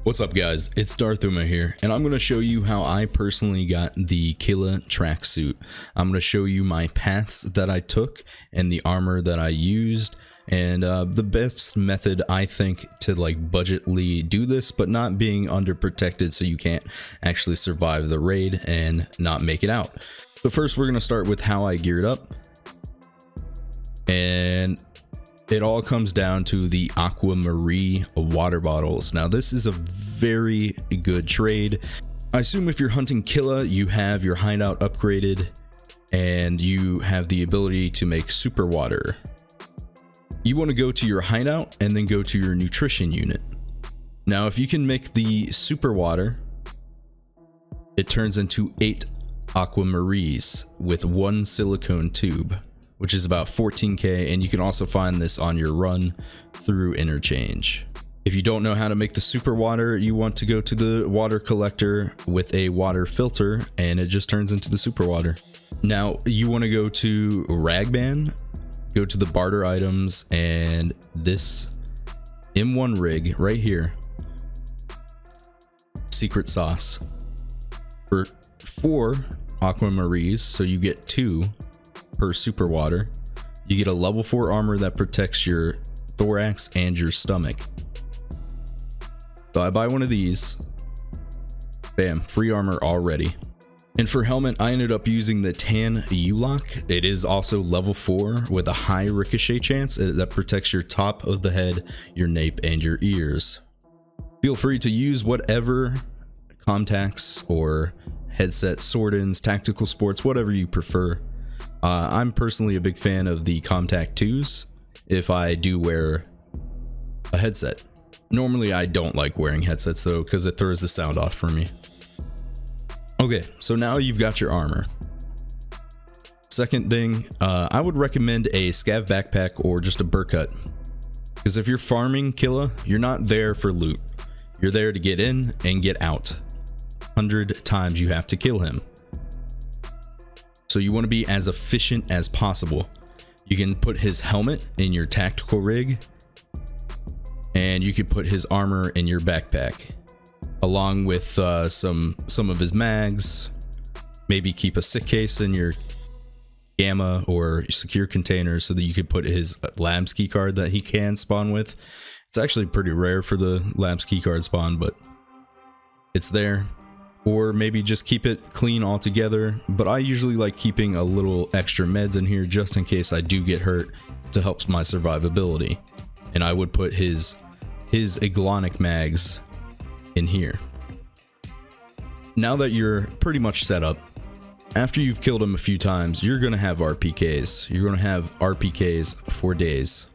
What's up guys, it's Darthuma here, and I'm going to show you how I personally got the Killa Tracksuit. I'm going to show you my paths that I took and the armor that I used, and the best method I think to like budgetly do this, but not being underprotected so you can't actually survive the raid and not make it out. So first we're going to start with how I geared up, and it all comes down to the Aquamarine water bottles. Now this is a very good trade. I assume if you're hunting Killa, you have your hideout upgraded and you have the ability to make super water. You want to go to your hideout and then go to your nutrition unit. Now if you can make the super water, it turns into 8 Aquamarines with 1 silicone tube, which is about 14k, and you can also find this on your run through interchange. If you don't know how to make the super water, you want to go to the water collector with a water filter and it just turns into the super water. Now you want to go to Ragban, go to the barter items, and this M1 rig right here, secret sauce, for 4 Aquamarines, so you get 2 per super water. You get a level 4 armor that protects your thorax and your stomach. So I buy one of these, bam, free armor already. And for helmet, I ended up using the tan U-Lock. It is also level 4 with a high ricochet chance that protects your top of the head, your nape, and your ears. Feel free to use whatever contacts or headset, sword-ins, tactical sports, whatever you prefer. I'm personally a big fan of the Contact 2s if I do wear a headset. Normally I don't like wearing headsets though, because it throws the sound off for me. Okay, so now you've got your armor. Second thing, I would recommend a scav backpack or just a burkut, because if you're farming Killa, you're not there for loot. You're there to get in and get out. 100 times you have to kill him. So you want to be as efficient as possible. You can put his helmet in your tactical rig, and you could put his armor in your backpack, along with some of his mags. Maybe keep a sick case in your gamma or secure container so that you could put his labs key card that he can spawn with. It's actually pretty rare for the labs key card spawn, but it's there. Or maybe just keep it clean altogether, but I usually like keeping a little extra meds in here just in case I do get hurt, to help my survivability. And I would put his Iglonic mags in here. Now that you're pretty much set up, after you've killed him a few times, you're gonna have RPKs. You're gonna have RPKs for days.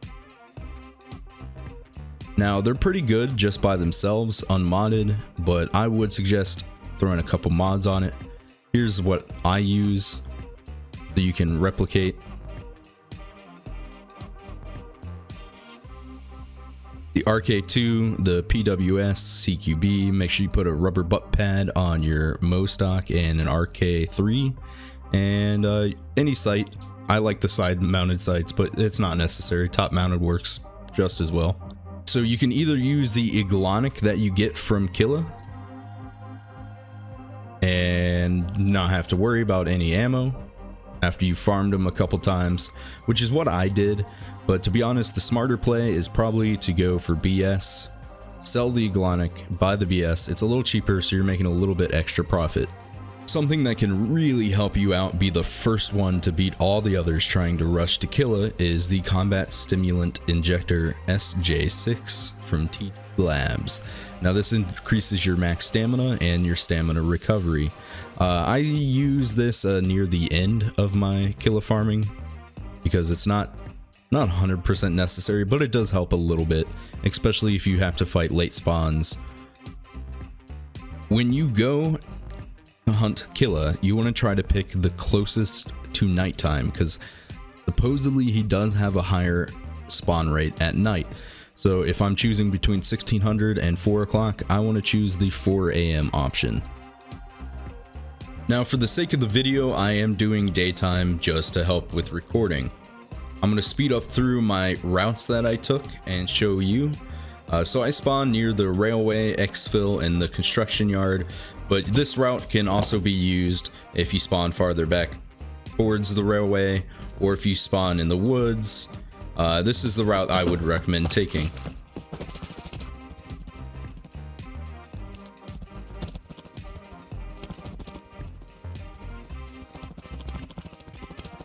Now they're pretty good just by themselves, unmodded, but I would suggest throwing a couple mods on it. Here's what I use so you can replicate. The RK2, the PWS, CQB, make sure you put a rubber butt pad on your Mo stock, and an RK3, and any sight. I like the side mounted sights, but it's not necessary. Top mounted works just as well. So you can either use the Iglonic that you get from Killa and not have to worry about any ammo after you farmed them a couple times, which is what I did. But to be honest, the smarter play is probably to go for BS, sell the Iglonic, buy the BS. It's a little cheaper, so you're making a little bit extra profit. Something that can really help you out, be the first one to beat all the others trying to rush to Killa, is the Combat Stimulant Injector SJ6 from T Labs. Now this increases your max stamina and your stamina recovery. I use this near the end of my Killa farming because it's not 100% necessary, but it does help a little bit, especially if you have to fight late spawns. When you go to hunt Killa, you want to try to pick the closest to nighttime, because supposedly he does have a higher spawn rate at night. So if I'm choosing between 1600 and 4 o'clock, I want to choose the 4 AM option. Now for the sake of the video, I am doing daytime just to help with recording. I'm going to speed up through my routes that I took and show you. So I spawn near the railway, exfil, and the construction yard, but this route can also be used if you spawn farther back towards the railway, or if you spawn in the woods. This is the route I would recommend taking.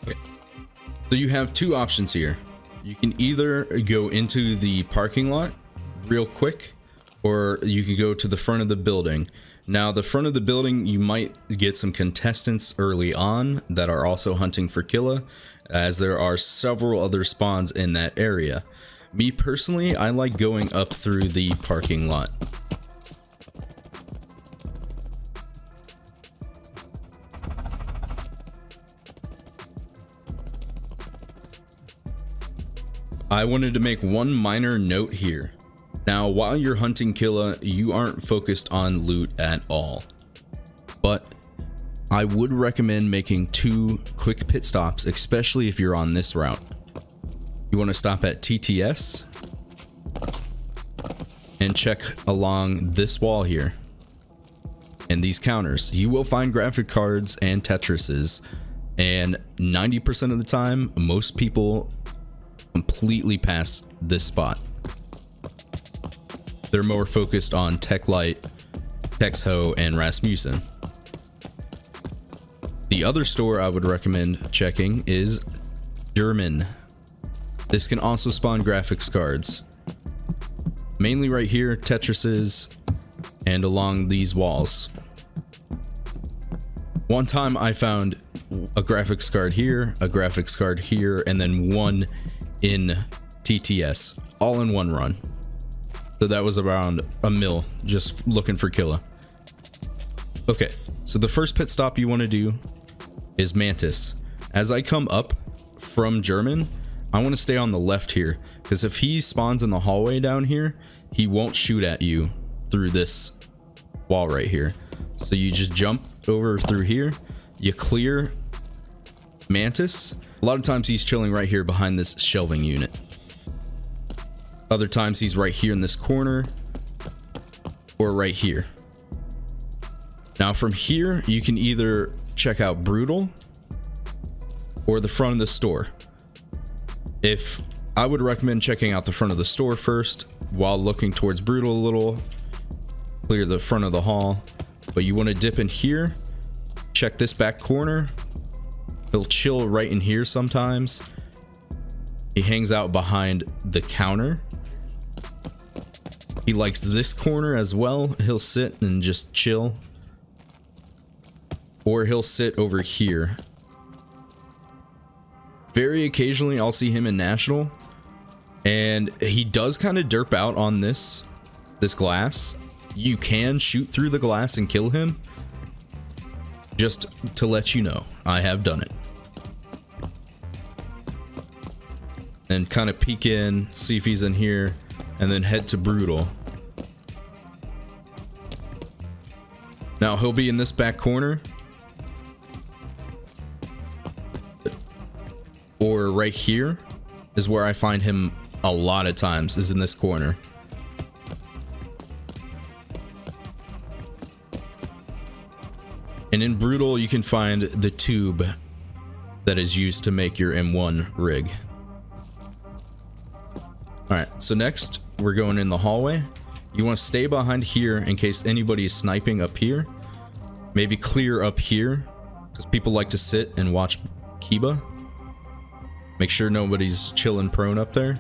Okay. So you have two options here. You can either go into the parking lot real quick, or you can go to the front of the building. Now, the front of the building, you might get some contestants early on that are also hunting for Killa, as there are several other spawns in that area. Me personally, I like going up through the parking lot. I wanted to make one minor note here. Now, while you're hunting Killa, you aren't focused on loot at all. But I would recommend making 2 quick pit stops, especially if you're on this route. You want to stop at TTS and check along this wall here and these counters. You will find graphic cards and Tetrises, and 90% of the time, most people completely pass this spot. They're more focused on Tech Light, Texho, and Rasmussen. The other store I would recommend checking is German. This can also spawn graphics cards. Mainly right here, Tetrises, and along these walls. One time I found a graphics card here, a graphics card here, and then one in TTS, all in one run. So that was around a mil just looking for Killa. Okay, so the first pit stop you want to do is Mantis. As I come up from German, I want to stay on the left here, because if he spawns in the hallway down here, he won't shoot at you through this wall right here. So you just jump over through here, you clear Mantis. A lot of times he's chilling right here behind this shelving unit. Other times he's right here in this corner or right here. Now from here, you can either check out Brutal or the front of the store. If I would recommend checking out the front of the store first while looking towards Brutal a little, clear the front of the hall, but you want to dip in here, check this back corner. He'll chill right in here sometimes. He hangs out behind the counter. He likes this corner as well. He'll sit and just chill. Or he'll sit over here. Very occasionally I'll see him in National, and he does kind of derp out on this glass. You can shoot through the glass and kill him. Just to let you know, I have done it. And kind of peek in, see if he's in here, and then head to Brutal. Now he'll be in this back corner, or right here is where I find him a lot of times, is in this corner. And in Brutal, you can find the tube that is used to make your M1 rig. Alright, so next we're going in the hallway. You want to stay behind here in case anybody is sniping up here. Maybe clear up here, because people like to sit and watch Kiba. Make sure nobody's chilling prone up there.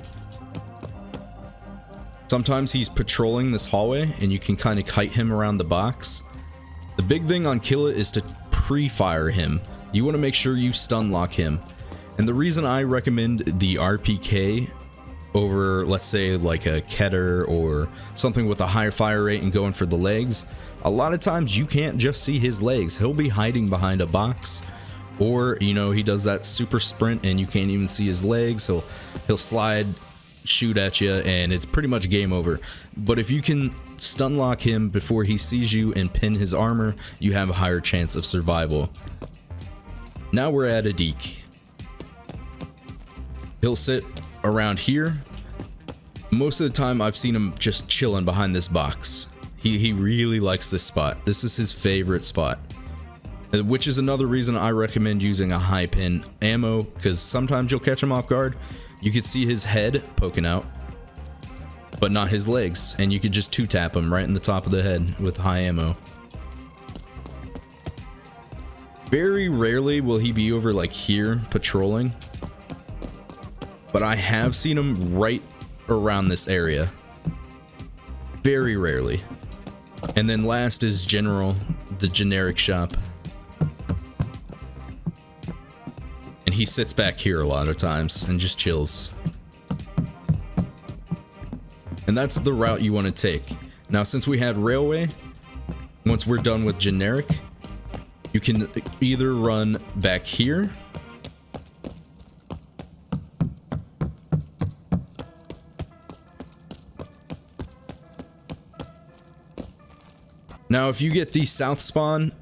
Sometimes he's patrolling this hallway and you can kind of kite him around the box. The big thing on Killa is to pre-fire him. You want to make sure you stun lock him. And the reason I recommend the RPK over, let's say, like a Keter or something with a higher fire rate and going for the legs, a lot of times you can't just see his legs. He'll be hiding behind a box, or, you know, he does that super sprint and you can't even see his legs. He'll slide, shoot at you, and it's pretty much game over. But if you can stun lock him before he sees you and pin his armor, you have a higher chance of survival. Now we're at a Deke. He'll sit around here. Most of the time I've seen him just chilling behind this box. He really likes this spot. This is his favorite spot, which is another reason I recommend using a high pin ammo, because sometimes you'll catch him off guard. You could see his head poking out, but not his legs, and you could just two-tap him right in the top of the head with high ammo. Very rarely will he be over like here patrolling, but I have seen him right around this area. Very rarely. And then last is General, the generic shop. And he sits back here a lot of times and just chills. And that's the route you want to take. Now, since we had railway, once we're done with generic, you can either run back here, now if you get the south spawn,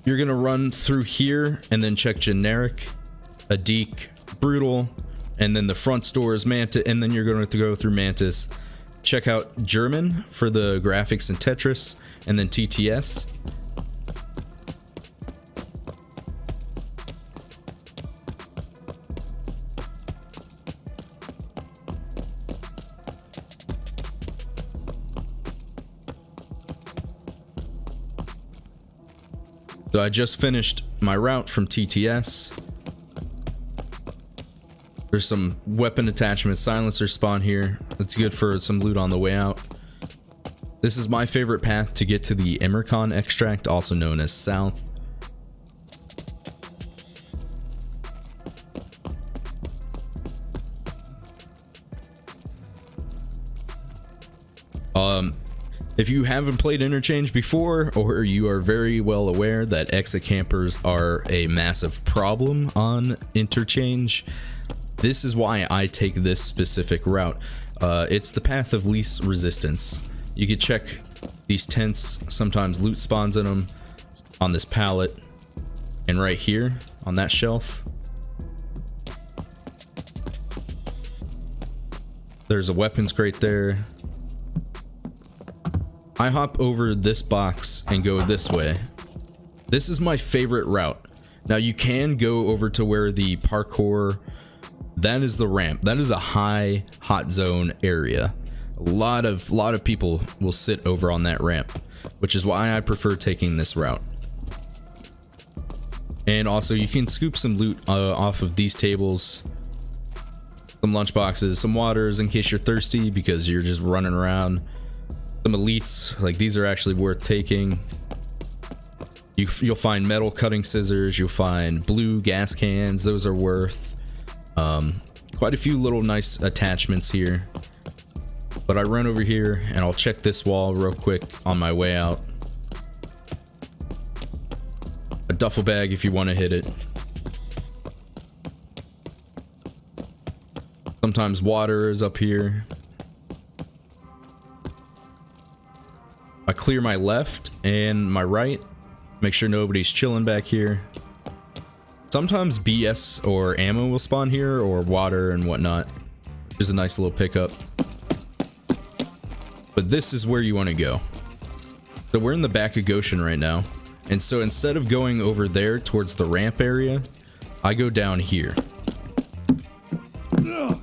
you're gonna run through here and then check generic, a deke, brutal, and then the front store is mantis, and then you're going to go through mantis, check out German for the graphics and Tetris, and then TTS. So I just finished my route from TTS. There's some weapon attachment silencer spawn here. That's good for some loot on the way out. This is my favorite path to get to the Emercon extract, also known as South. If you haven't played Interchange before, or you are very well aware that exit campers are a massive problem on Interchange, this is why I take this specific route. It's the path of least resistance. You can check these tents, sometimes loot spawns in them, on this pallet, and right here on that shelf. There's a weapons crate there. I hop over this box and go this way. This is my favorite route. Now you can go over to where the parkour, that is the ramp. That is a high hot zone area. A lot of people will sit over on that ramp, which is why I prefer taking this route. And also you can scoop some loot off of these tables, some lunch boxes, some waters in case you're thirsty because you're just running around. Some elites, like these are actually worth taking. You'll find metal cutting scissors, you'll find blue gas cans, those are worth. Quite a few little nice attachments here. But I run over here and I'll check this wall real quick on my way out. A duffel bag if you want to hit it. Sometimes water is up here. I clear my left and my right, make sure nobody's chilling back here. Sometimes BS or ammo will spawn here, or water and whatnot, which is a nice little pickup. But this is where you want to go. So we're in the back of Goshen right now, and so instead of going over there towards the ramp area, I go down here. Do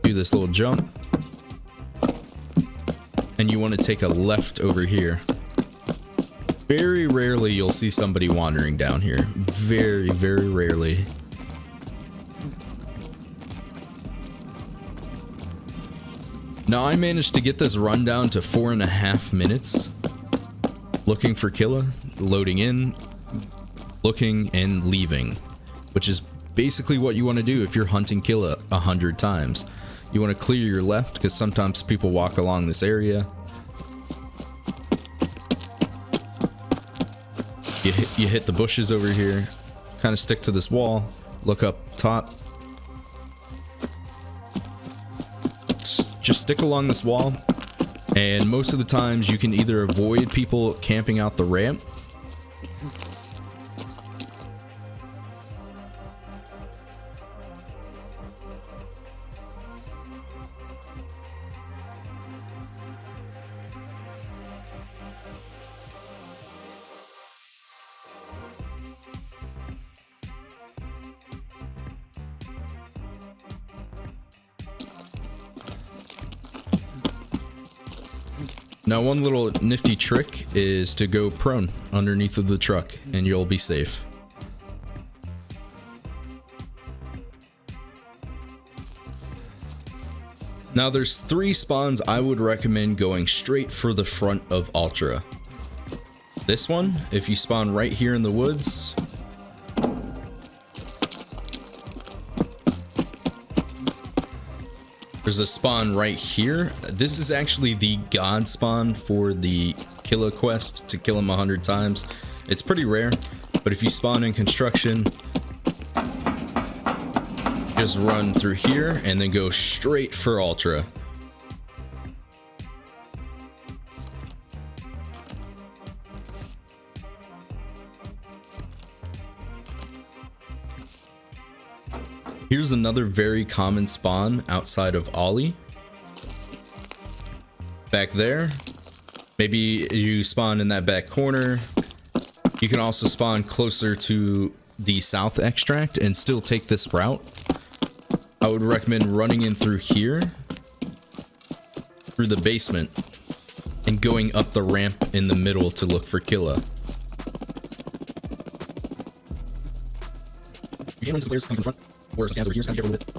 this little jump. And you want to take a left over here. Very rarely you'll see somebody wandering down here. Very, very rarely. Now I managed to get this run down to 4.5 minutes. Looking for Killa, loading in, looking, and leaving. Which is basically what you want to do if you're hunting Killa 100 times. You want to clear your left because sometimes people walk along this area. You hit the bushes over here, kind of stick to this wall, look up top. Just stick along this wall, and most of the times you can either avoid people camping out the ramp, Now, one little nifty trick is to go prone underneath of the truck, and you'll be safe. Now, there's 3 spawns I would recommend going straight for the front of Ultra. This one, if you spawn right here in the woods, there's a spawn right here. This is actually the god spawn for the Killa quest, to kill him 100 times. It's pretty rare, but if you spawn in construction, just run through here and then go straight for Ultra. Here's another very common spawn outside of Ollie. Back there, maybe you spawn in that back corner. You can also spawn closer to the south extract and still take this route. I would recommend running in through here, through the basement, and going up the ramp in the middle to look for Killa. You can run players come from front, or stands over here, so kind of careful a little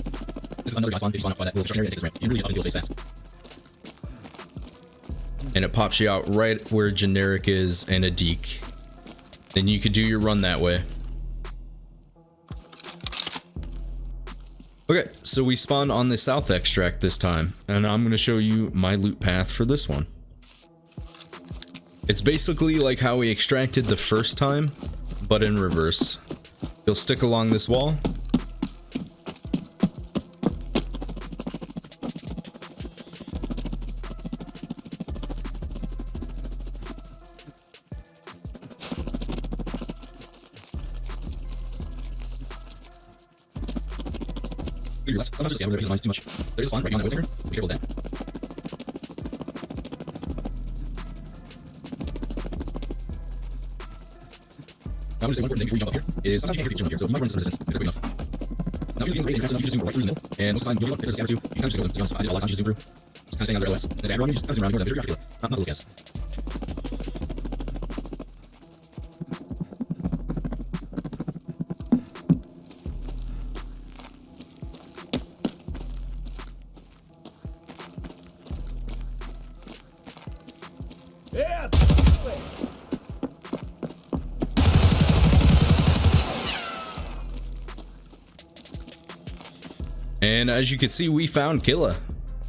bit. This is another guy spawn. If you spawn up by that little construction area, it takes this ramp. You really get up and kill space fast. And it pops you out right where generic is and a deke. Then you could do your run that way. Okay, so we spawned on the south extract this time, and I'm going to show you my loot path for this one. It's basically like how we extracted the first time, but in reverse. You'll stick along this wall. Your left. Sometimes just stand over there because it's too much. There's a spawn right behind that waytaker. Be careful with that. Now, I'm going to say one important thing before you jump up here is sometimes you can't hear people jump up here, so you might run some resistance if they're quick enough. Now, if you're getting fast enough, you just zoom right through the middle, and most of the time, you'll if there's a scan or two, you can just go. To be honest, I did a lot of times you zoom through. Just kind of staying under OS. And if everyone, you just kind of zoom around, ignore that visual graphic, not little scans. And as you can see, we found Killa.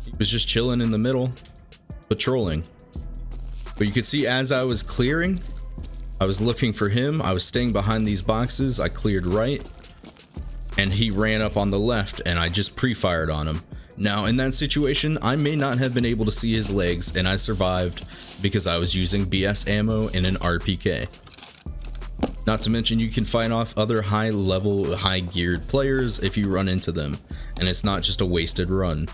He was just chilling in the middle, patrolling. But you could see as I was clearing, I was looking for him. I was staying behind these boxes. I cleared right, and he ran up on the left, and I just pre-fired on him. Now, in that situation, I may not have been able to see his legs, and I survived because I was using BS ammo in an RPK. Not to mention, you can fight off other high-level, high-geared players if you run into them, and it's not just a wasted run.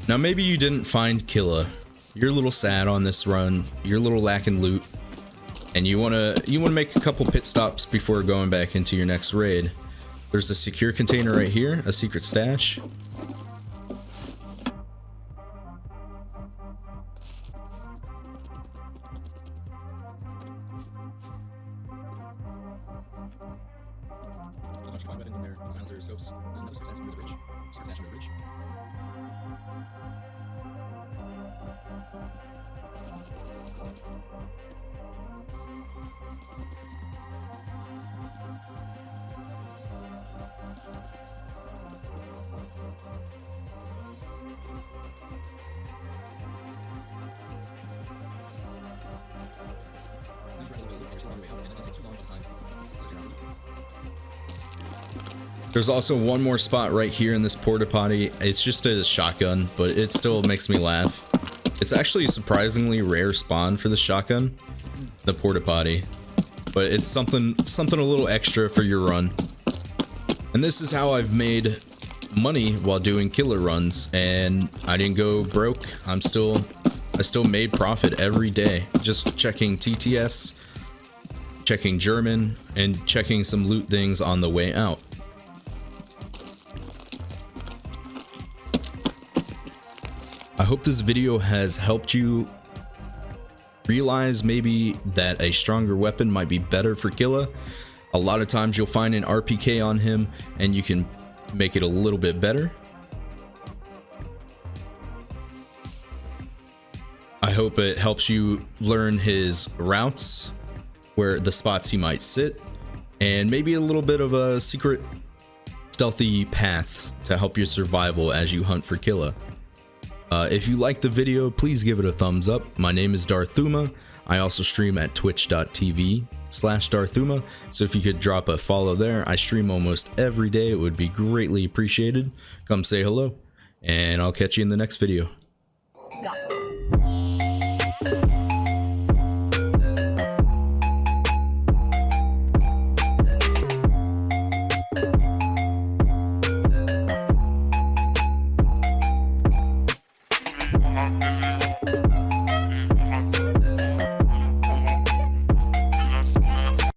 Now maybe you didn't find Killa. You're a little sad on this run. You're a little lacking loot, and you wanna make a couple pit stops before going back into your next raid. There's a secure container right here, a secret stash. There's also one more spot right here in this porta potty. It's just a shotgun, but it still makes me laugh. It's actually a surprisingly rare spawn for the shotgun, the porta potty, but it's something a little extra for your run. And this is how I've made money while doing killer runs, and I didn't go broke. I still made profit every day, just checking TTS, checking German, and checking some loot things on the way out. I hope this video has helped you realize maybe that a stronger weapon might be better for Killa. A lot of times you'll find an RPK on him and you can make it a little bit better. I hope it helps you learn his routes, where the spots he might sit, and maybe a little bit of a secret stealthy paths to help your survival as you hunt for Killa. If you liked the video, please give it a thumbs up. My name is Darthuma. I also stream at twitch.tv/Darthuma, so if you could drop a follow there. I stream almost every day. It would be greatly appreciated. Come say hello, and I'll catch you in the next video. I'm